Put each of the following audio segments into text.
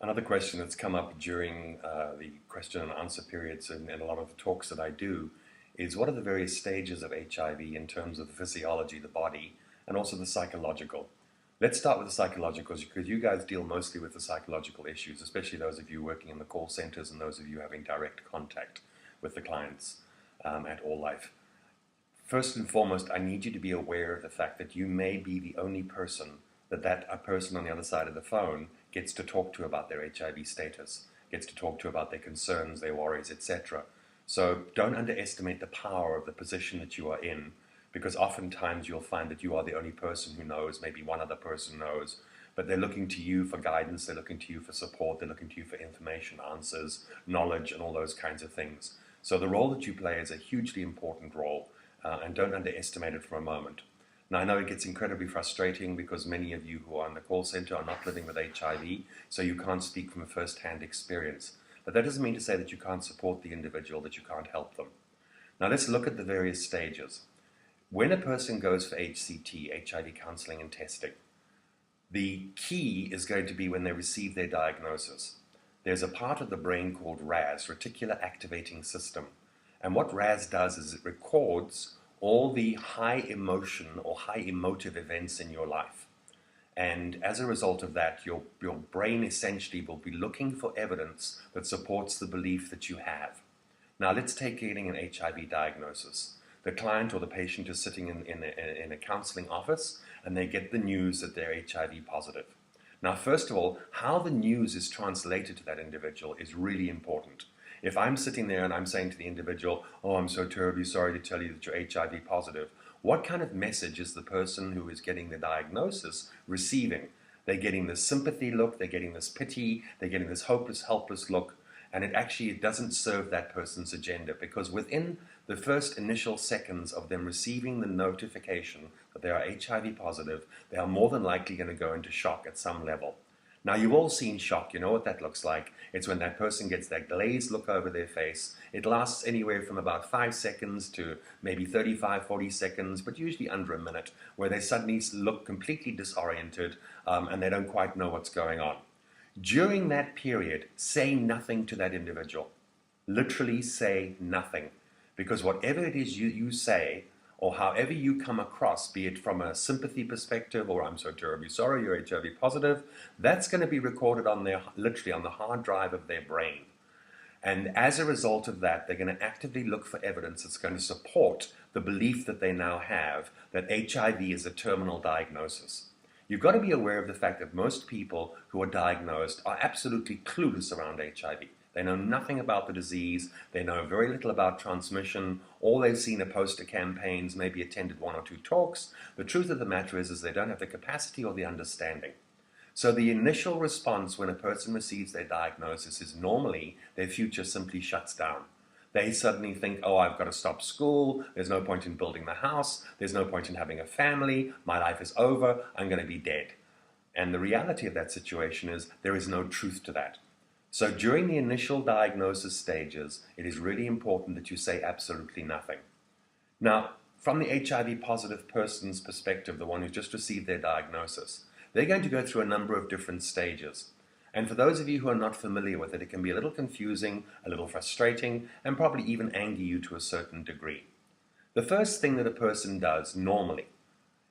Another question that's come up during the question and answer periods and a lot of the talks that I do is what are the various stages of HIV in terms of the physiology, the body, and also the psychological. Let's start with the psychological because you guys deal mostly with the psychological issues, especially those of you working in the call centers and those of you having direct contact with the clients at All Life. First and foremost, I need you to be aware of the fact that you may be the only person that a person on the other side of the phone gets to talk to about their HIV status, gets to talk to about their concerns, their worries, etc. So don't underestimate the power of the position that you are in, because oftentimes you'll find that you are the only person who knows, maybe one other person knows, but they're looking to you for guidance, they're looking to you for support, they're looking to you for information, answers, knowledge, and all those kinds of things. So the role that you play is a hugely important role, and don't underestimate it for a moment. Now, I know it gets incredibly frustrating because many of you who are in the call center are not living with HIV, so you can't speak from a first-hand experience. But that doesn't mean to say that you can't support the individual, that you can't help them. Now, let's look at the various stages. When a person goes for HCT, HIV counseling and testing, the key is going to be when they receive their diagnosis. There's a part of the brain called RAS, Reticular Activating System. And what RAS does is it records all the high emotion or high emotive events in your life. And as a result of that, your brain essentially will be looking for evidence that supports the belief that you have. Now, let's take getting an HIV diagnosis. The client or the patient is sitting in a counseling office and they get the news that they're HIV positive. Now, first of all, how the news is translated to that individual is really important. If I'm sitting there and I'm saying to the individual, oh, I'm so terribly sorry to tell you that you're HIV positive, what kind of message is the person who is getting the diagnosis receiving? They're getting this sympathy look, they're getting this pity, they're getting this hopeless, helpless look, and it doesn't serve that person's agenda, because within the first initial seconds of them receiving the notification that they are HIV positive, they are more than likely going to go into shock at some level. Now, you've all seen shock. You know what that looks like. It's when that person gets that glazed look over their face. It lasts anywhere from about 5 seconds to maybe 35, 40 seconds, but usually under a minute, where they suddenly look completely disoriented and they don't quite know what's going on. During that period, say nothing to that individual. Literally say nothing. Because whatever it is you say, or however you come across, be it from a sympathy perspective or I'm so terribly sorry you're HIV positive, that's going to be recorded literally on the hard drive of their brain. And as a result of that, they're going to actively look for evidence that's going to support the belief that they now have that HIV is a terminal diagnosis. You've got to be aware of the fact that most people who are diagnosed are absolutely clueless around HIV. They know nothing about the disease, they know very little about transmission, all they've seen are poster campaigns, maybe attended 1 or 2 talks. The truth of the matter is they don't have the capacity or the understanding. So the initial response when a person receives their diagnosis is normally their future simply shuts down. They suddenly think, oh, I've got to stop school, there's no point in building the house, there's no point in having a family, my life is over, I'm going to be dead. And the reality of that situation is there is no truth to that. So during the initial diagnosis stages, it is really important that you say absolutely nothing. Now, from the HIV positive person's perspective, the one who's just received their diagnosis, they're going to go through a number of different stages. And for those of you who are not familiar with it, it can be a little confusing, a little frustrating, and probably even anger you to a certain degree. The first thing that a person does normally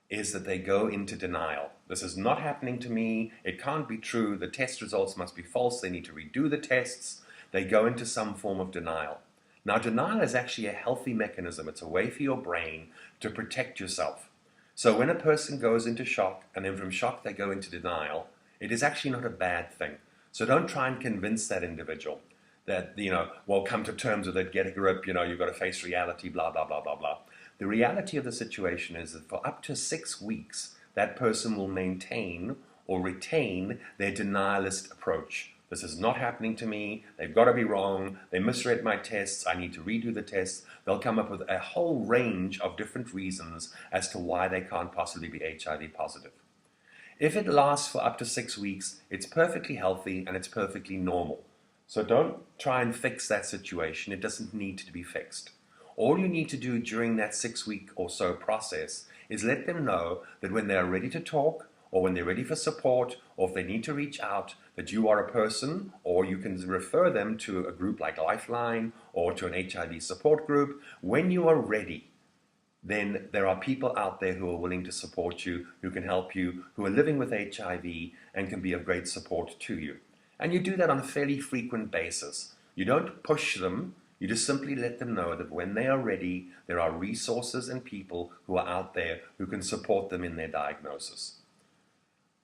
is that they go into denial. This is not happening to me, it can't be true, the test results must be false, they need to redo the tests. They go into some form of denial. Now, denial is actually a healthy mechanism. It's a way for your brain to protect yourself. So when a person goes into shock, and then from shock they go into denial, it is actually not a bad thing. So don't try and convince that individual that, well, come to terms with it, get a grip, you've got to face reality, blah, blah, blah, blah, blah. The reality of the situation is that for up to 6 weeks, that person will maintain or retain their denialist approach. This is not happening to me, they've got to be wrong, they misread my tests, I need to redo the tests. They'll come up with a whole range of different reasons as to why they can't possibly be HIV positive. If it lasts for up to 6 weeks, it's perfectly healthy and it's perfectly normal. So don't try and fix that situation, it doesn't need to be fixed. All you need to do during that 6-week or so process is let them know that when they are ready to talk, or when they're ready for support, or if they need to reach out, that you are a person, or you can refer them to a group like Lifeline or to an HIV support group. When you are ready, then there are people out there who are willing to support you, who can help you, who are living with HIV and can be of great support to you. And you do that on a fairly frequent basis. You don't push them, you just simply let them know that when they are ready, there are resources and people who are out there who can support them in their diagnosis.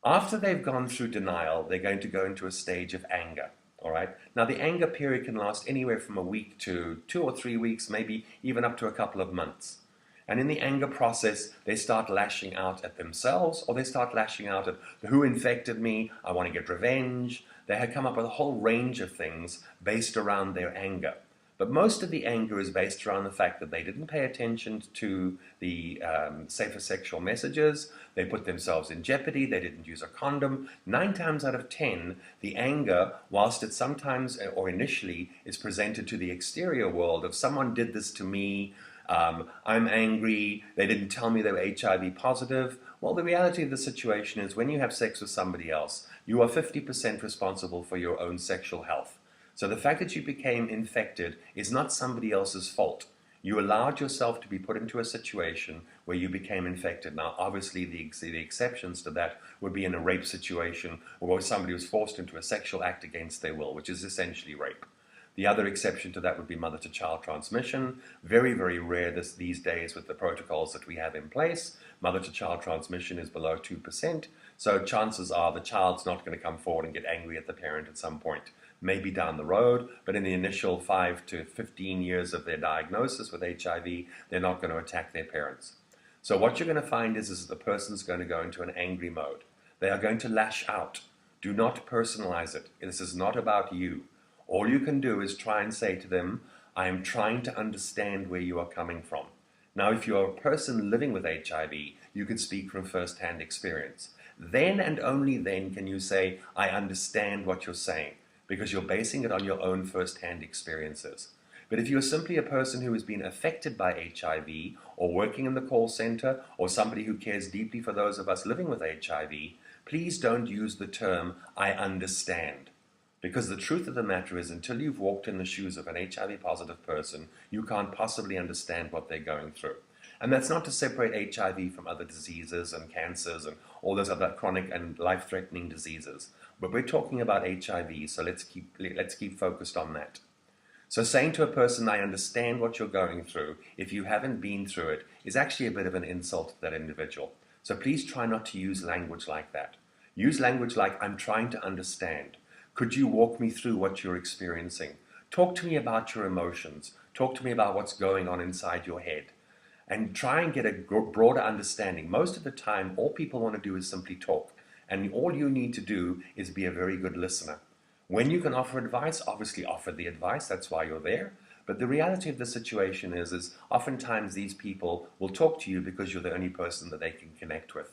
After they've gone through denial, they're going to go into a stage of anger. All right. Now, the anger period can last anywhere from a week to 2 or 3 weeks, maybe even up to a couple of months. And in the anger process, they start lashing out at themselves, or they start lashing out at who infected me, I want to get revenge. They had come up with a whole range of things based around their anger. But most of the anger is based around the fact that they didn't pay attention to the safer sexual messages. They put themselves in jeopardy. They didn't use a condom. 9 times out of 10, the anger, whilst it sometimes or initially is presented to the exterior world of someone did this to me, I'm angry, they didn't tell me they were HIV positive. Well, the reality of the situation is when you have sex with somebody else, you are 50% responsible for your own sexual health. So the fact that you became infected is not somebody else's fault. You allowed yourself to be put into a situation where you became infected. Now, obviously, the exceptions to that would be in a rape situation or where somebody was forced into a sexual act against their will, which is essentially rape. The other exception to that would be mother-to-child transmission. Very, very rare these days with the protocols that we have in place. Mother-to-child transmission is below 2%, so chances are the child's not going to come forward and get angry at the parent at some point. Maybe down the road, but in the initial 5 to 15 years of their diagnosis with HIV, they're not going to attack their parents. So what you're going to find is the person's going to go into an angry mode. They are going to lash out. Do not personalize it. This is not about you. All you can do is try and say to them, I am trying to understand where you are coming from. Now, if you're a person living with HIV, you can speak from first-hand experience. Then and only then can you say, I understand what you're saying, because you're basing it on your own first-hand experiences. But if you're simply a person who has been affected by HIV, or working in the call center, or somebody who cares deeply for those of us living with HIV, please don't use the term, I understand. Because the truth of the matter is, until you've walked in the shoes of an HIV-positive person, you can't possibly understand what they're going through. And that's not to separate HIV from other diseases and cancers and all those other chronic and life-threatening diseases. But we're talking about HIV, so let's keep focused on that. So saying to a person, I understand what you're going through, if you haven't been through it, is actually a bit of an insult to that individual. So please try not to use language like that. Use language like, I'm trying to understand. Could you walk me through what you're experiencing? Talk to me about your emotions. Talk to me about what's going on inside your head. And try and get a broader understanding. Most of the time, all people want to do is simply talk. And all you need to do is be a very good listener. When you can offer advice, obviously offer the advice. That's why you're there. But the reality of the situation is oftentimes these people will talk to you because you're the only person that they can connect with.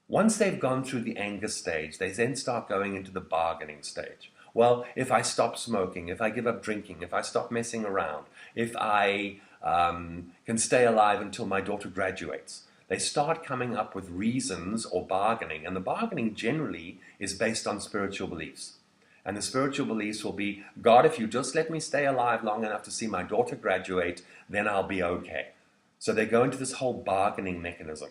Once they've gone through the anger stage, they then start going into the bargaining stage. Well, if I stop smoking, if I give up drinking, if I stop messing around, if I can stay alive until my daughter graduates, they start coming up with reasons or bargaining. And the bargaining generally is based on spiritual beliefs. And the spiritual beliefs will be, God, if you just let me stay alive long enough to see my daughter graduate, then I'll be okay. So they go into this whole bargaining mechanism.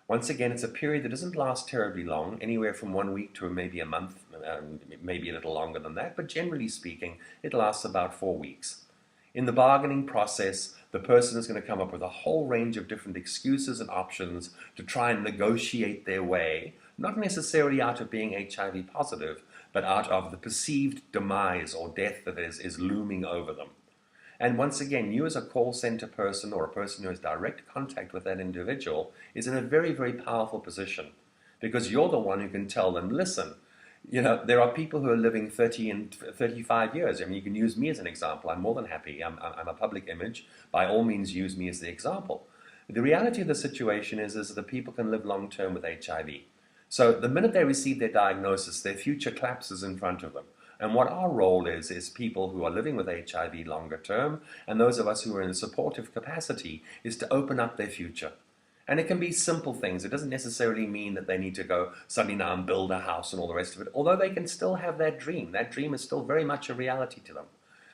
Once again, it's a period that doesn't last terribly long, anywhere from 1 week to maybe a month, maybe a little longer than that, but generally speaking, it lasts about 4 weeks. In the bargaining process, the person is going to come up with a whole range of different excuses and options to try and negotiate their way, not necessarily out of being HIV positive, but out of the perceived demise or death that is looming over them. And once again, you as a call center person or a person who has direct contact with that individual is in a very, very powerful position because you're the one who can tell them, listen, there are people who are living 30 and 35 years. I mean, you can use me as an example. I'm more than happy. I'm a public image. By all means, use me as the example. The reality of the situation is that people can live long-term with HIV. So the minute they receive their diagnosis, their future collapses in front of them. And what our role is people who are living with HIV longer term, and those of us who are in a supportive capacity, is to open up their future. And it can be simple things. It doesn't necessarily mean that they need to go suddenly now and build a house and all the rest of it, although they can still have that dream. That dream is still very much a reality to them.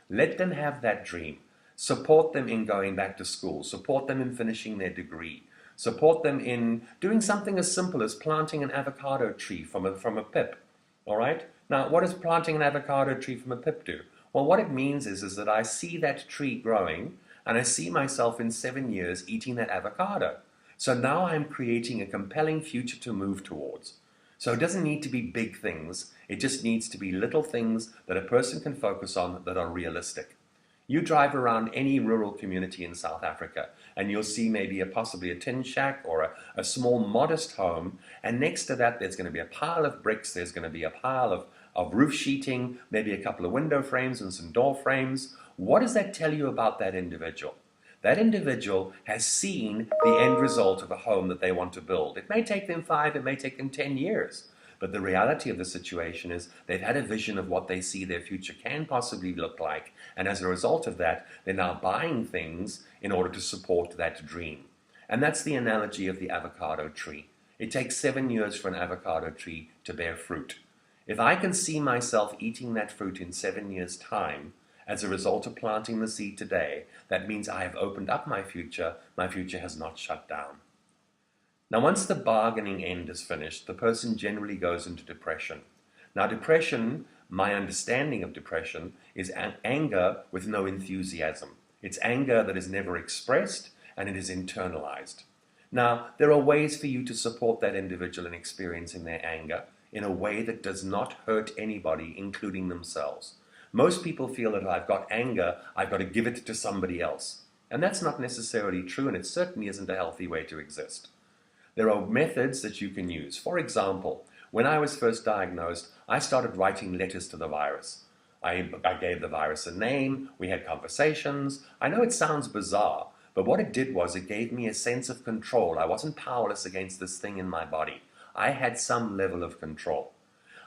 Let them have that dream. Support them in going back to school. Support them in finishing their degree. Support them in doing something as simple as planting an avocado tree from a pip. All right? Now, what does planting an avocado tree from a pip do? Well, what it means is that I see that tree growing, and I see myself in 7 years eating that avocado. So now I'm creating a compelling future to move towards. So it doesn't need to be big things. It just needs to be little things that a person can focus on that are realistic. You drive around any rural community in South Africa and you'll see maybe possibly a tin shack or a small modest home, and next to that there's going to be a pile of bricks, there's going to be a pile of roof sheeting, maybe a couple of window frames and some door frames. What does that tell you about that individual? That individual has seen the end result of a home that they want to build. It may take them 5, it may take them 10 years. But the reality of the situation is they've had a vision of what they see their future can possibly look like. And as a result of that, they're now buying things in order to support that dream. And that's the analogy of the avocado tree. It takes 7 years for an avocado tree to bear fruit. If I can see myself eating that fruit in 7 years' time, as a result of planting the seed today, that means I have opened up my future has not shut down. Now, once the bargaining end is finished, the person generally goes into depression. Now, depression, my understanding of depression, is anger with no enthusiasm. It's anger that is never expressed, and it is internalized. Now, there are ways for you to support that individual in experiencing their anger in a way that does not hurt anybody, including themselves. Most people feel that if I've got anger, I've got to give it to somebody else. And that's not necessarily true, and it certainly isn't a healthy way to exist. There are methods that you can use. For example, when I was first diagnosed, I started writing letters to the virus. I gave the virus a name, we had conversations. I know it sounds bizarre, but what it did was it gave me a sense of control. I wasn't powerless against this thing in my body. I had some level of control.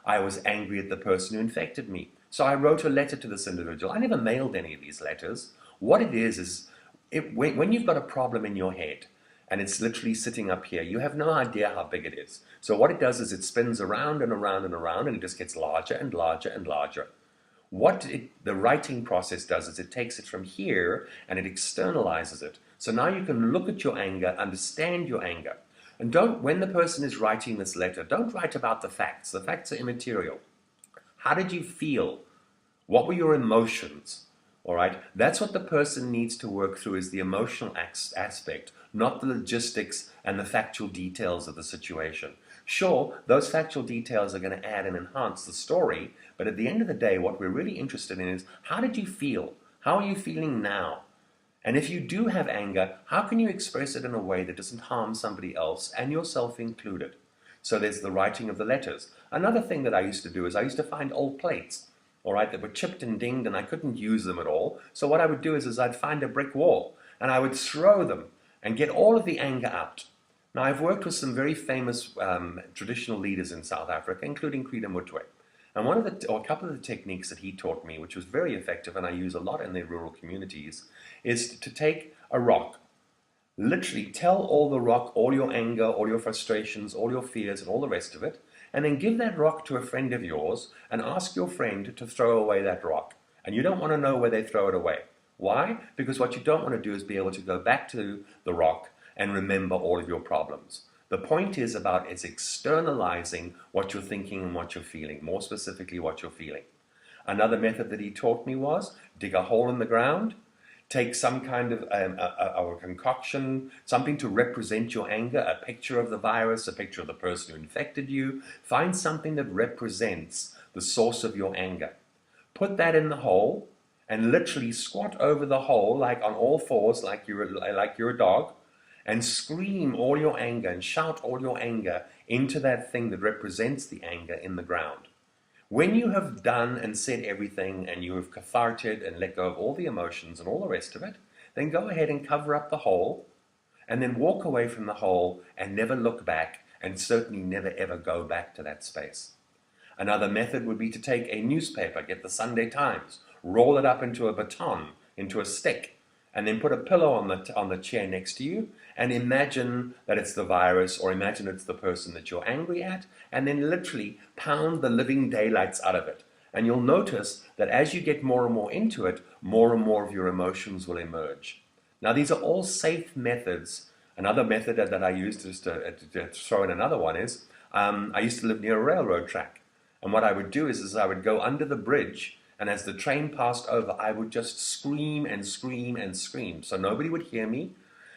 I was angry at the person who infected me. So I wrote a letter to this individual. I never mailed any of these letters. What it is when you've got a problem in your head, and it's literally sitting up here, you have no idea how big it is. So what it does is it spins around and around and around, and it just gets larger and larger and larger. The writing process does is it takes it from here and it externalizes it. So now you can look at your anger, understand your anger. And when the person is writing this letter, don't write about the facts. The facts are immaterial. How did you feel? What were your emotions? All right, that's what the person needs to work through, is the emotional aspect, not the logistics and the factual details of the situation. Sure, those factual details are going to add and enhance the story, but at the end of the day, what we're really interested in is, how did you feel? How are you feeling now? And if you do have anger, how can you express it in a way that doesn't harm somebody else, and yourself included? So there's the writing of the letters. Another thing that I used to do is I used to find old plates, all right, that were chipped and dinged, and I couldn't use them at all. So what I would do is I'd find a brick wall, and I would throw them and get all of the anger out. Now, I've worked with some very famous traditional leaders in South Africa, including Krida Mutwe. And a couple of the techniques that he taught me, which was very effective, and I use a lot in the rural communities, is to take a rock, literally tell all the rock all your anger, all your frustrations, all your fears, and all the rest of it, and then give that rock to a friend of yours and ask your friend to throw away that rock. And you don't want to know where they throw it away. Why? Because what you don't want to do is be able to go back to the rock and remember all of your problems. The point is externalizing what you're thinking and what you're feeling, more specifically what you're feeling. Another method that he taught me was dig a hole in the ground, take some kind of a concoction, something to represent your anger, a picture of the virus, a picture of the person who infected you. Find something that represents the source of your anger. Put that in the hole and literally squat over the hole like on all fours, like you're a dog, and scream all your anger and shout all your anger into that thing that represents the anger in the ground. When you have done and said everything and you have catharted and let go of all the emotions and all the rest of it, then go ahead and cover up the hole and then walk away from the hole and never look back, and certainly never ever go back to that space. Another method would be to take a newspaper, get the Sunday Times, roll it up into a baton, into a stick, and then put a pillow on the chair next to you, and imagine that it's the virus, or imagine it's the person that you're angry at, and then literally pound the living daylights out of it. And you'll notice that as you get more and more into it, more and more of your emotions will emerge. Now, these are all safe methods. Another method that I use, just to throw in another one, is I used to live near a railroad track. And what I would do is I would go under the bridge, and as the train passed over, I would just scream and scream and scream. So nobody would hear me,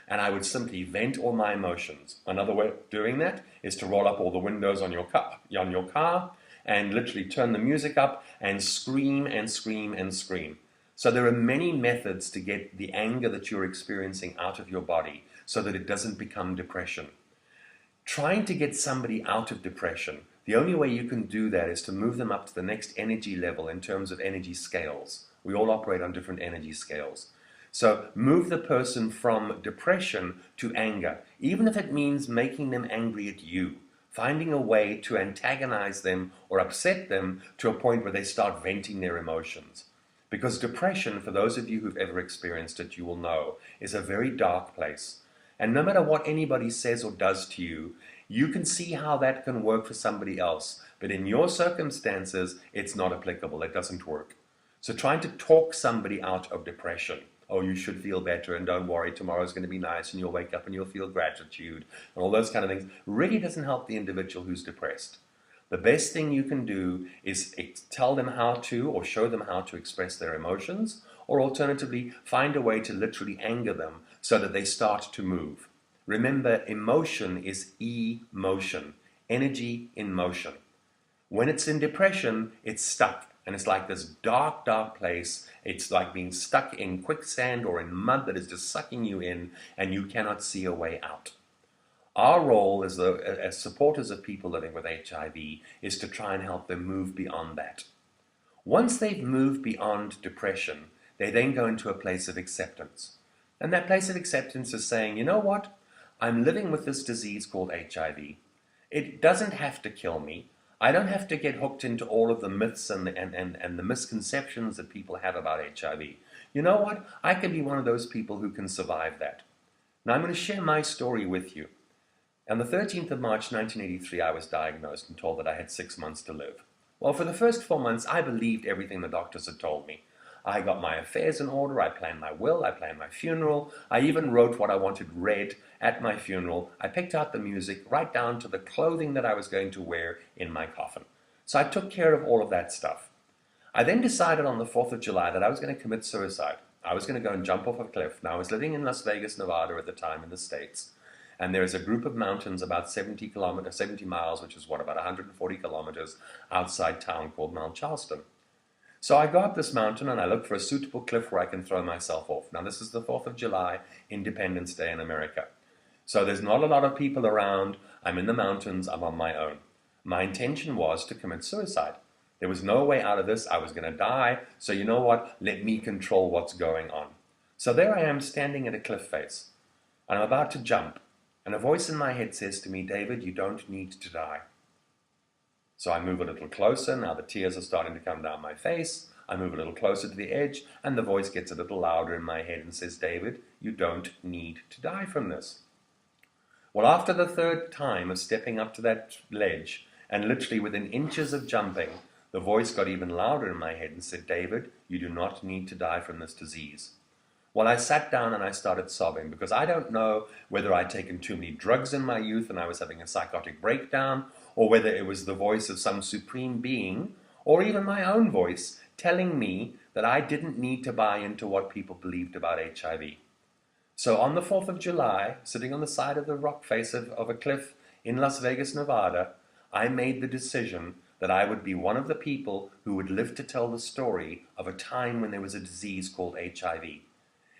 and I would simply vent all my emotions. Another way of doing that is to roll up all the windows on your car and literally turn the music up and scream and scream and scream. So there are many methods to get the anger that you're experiencing out of your body so that it doesn't become depression. Trying to get somebody out of depression, the only way you can do that is to move them up to the next energy level in terms of energy scales. We all operate on different energy scales. So move the person from depression to anger, even if it means making them angry at you, finding a way to antagonize them or upset them to a point where they start venting their emotions. Because depression, for those of you who've ever experienced it, you will know, is a very dark place. And no matter what anybody says or does to you, you can see how that can work for somebody else. But in your circumstances, it's not applicable. It doesn't work. So trying to talk somebody out of depression, oh, you should feel better and don't worry, tomorrow's going to be nice and you'll wake up and you'll feel gratitude and all those kind of things, really doesn't help the individual who's depressed. The best thing you can do is tell them how to, or show them how to express their emotions, or alternatively, find a way to literally anger them so that they start to move. Remember, emotion is emotion, energy in motion. When it's in depression, it's stuck, and it's like this dark, dark place. It's like being stuck in quicksand or in mud that is just sucking you in, and you cannot see a way out. Our role as supporters of people living with HIV is to try and help them move beyond that. Once they've moved beyond depression, they then go into a place of acceptance. And that place of acceptance is saying, you know what? I'm living with this disease called HIV. It doesn't have to kill me. I don't have to get hooked into all of the myths and the misconceptions that people have about HIV. You know what? I can be one of those people who can survive that. Now I'm going to share my story with you. On the 13th of March 1983, I was diagnosed and told that I had 6 months to live. Well, for the first 4 months, I believed everything the doctors had told me. I got my affairs in order, I planned my will, I planned my funeral, I even wrote what I wanted read at my funeral. I picked out the music, right down to the clothing that I was going to wear in my coffin. So I took care of all of that stuff. I then decided on the 4th of July that I was going to commit suicide. I was going to go and jump off a cliff. Now, I was living in Las Vegas, Nevada at the time in the States. And there is a group of mountains about 70 miles, which is about 140 kilometers outside town called Mount Charleston. So I go up this mountain and I look for a suitable cliff where I can throw myself off. Now this is the 4th of July, Independence Day in America. So there's not a lot of people around. I'm in the mountains, I'm on my own. My intention was to commit suicide. There was no way out of this. I was going to die. So you know what? Let me control what's going on. So there I am standing at a cliff face. And I'm about to jump. And a voice in my head says to me, David, you don't need to die. So I move a little closer. Now the tears are starting to come down my face. I move a little closer to the edge, and the voice gets a little louder in my head and says, David, you don't need to die from this. Well, after the third time of stepping up to that ledge, and literally within inches of jumping, the voice got even louder in my head and said, David, you do not need to die from this disease. Well, I sat down and I started sobbing because I don't know whether I'd taken too many drugs in my youth and I was having a psychotic breakdown, or whether it was the voice of some supreme being, or even my own voice telling me that I didn't need to buy into what people believed about HIV. So on the 4th of July, sitting on the side of the rock face of a cliff in Las Vegas, Nevada, I made the decision that I would be one of the people who would live to tell the story of a time when there was a disease called HIV.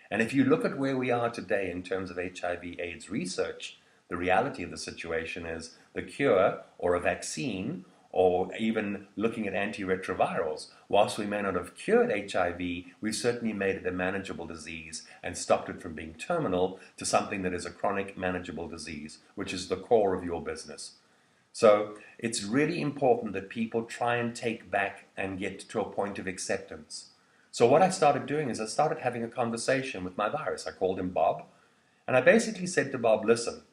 And if you look at where we are today in terms of HIV/AIDS research, the reality of the situation is the cure or a vaccine, or even looking at antiretrovirals, whilst we may not have cured HIV, we've certainly made it a manageable disease and stopped it from being terminal to something that is a chronic manageable disease, which is the core of your business. So it's really important that people try and take back and get to a point of acceptance. So what I started doing is I started having a conversation with my virus. I called him Bob, and I basically said to Bob, listen,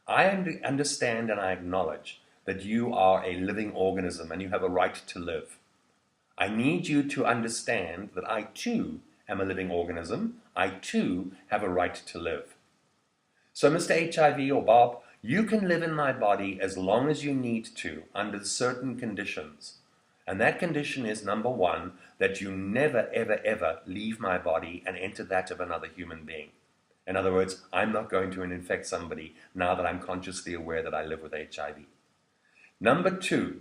I understand and I acknowledge that you are a living organism and you have a right to live. I need you to understand that I too am a living organism. I too have a right to live. So Mr. HIV or Bob, you can live in my body as long as you need to under certain conditions. And that condition is, number one, that you never, ever, ever leave my body and enter that of another human being. In other words, I'm not going to infect somebody now that I'm consciously aware that I live with HIV. Number two,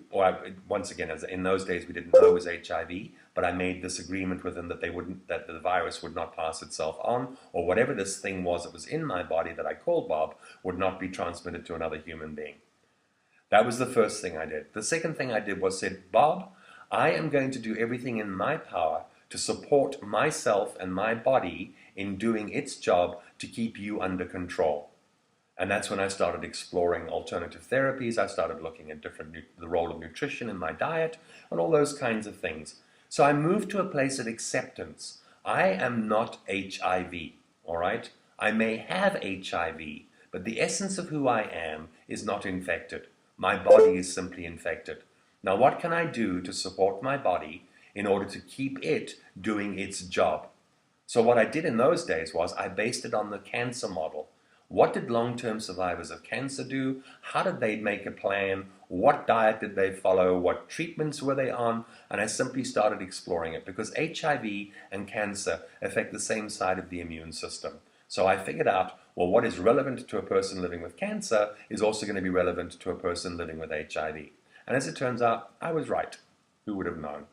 once again, as in those days we didn't know it was HIV, but I made this agreement with them that that the virus would not pass itself on, or whatever this thing was that was in my body that I called Bob would not be transmitted to another human being. That was the first thing I did. The second thing I did was said, Bob, I am going to do everything in my power to support myself and my body in doing its job to keep you under control. And that's when I started exploring alternative therapies. I started looking at the role of nutrition in my diet and all those kinds of things. So I moved to a place of acceptance. I am not HIV, all right? I may have HIV, but the essence of who I am is not infected. My body is simply infected. Now, what can I do to support my body in order to keep it doing its job? So what I did in those days was I based it on the cancer model. What did long-term survivors of cancer do? How did they make a plan? What diet did they follow? What treatments were they on? And I simply started exploring it because HIV and cancer affect the same side of the immune system. So I figured out, well, what is relevant to a person living with cancer is also going to be relevant to a person living with HIV. And as it turns out, I was right. Who would have known?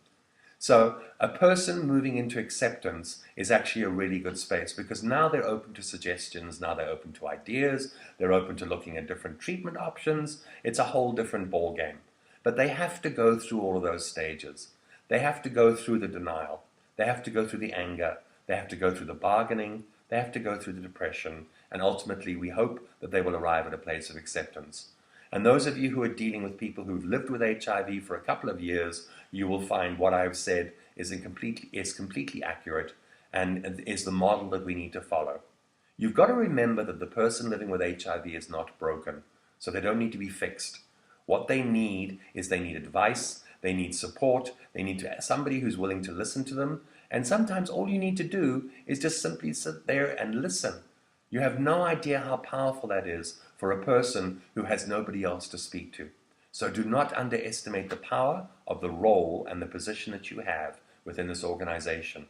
So a person moving into acceptance is actually a really good space because now they're open to suggestions, now they're open to ideas, they're open to looking at different treatment options. It's a whole different ball game. But they have to go through all of those stages. They have to go through the denial. They have to go through the anger. They have to go through the bargaining. They have to go through the depression. And ultimately, we hope that they will arrive at a place of acceptance. And those of you who are dealing with people who've lived with HIV for a couple of years, you will find what I've said is completely accurate and is the model that we need to follow. You've got to remember that the person living with HIV is not broken, so they don't need to be fixed. What they need is they need advice, they need support, they need somebody who's willing to listen to them, and sometimes all you need to do is just simply sit there and listen. You have no idea how powerful that is for a person who has nobody else to speak to. So do not underestimate the power of the role and the position that you have within this organization.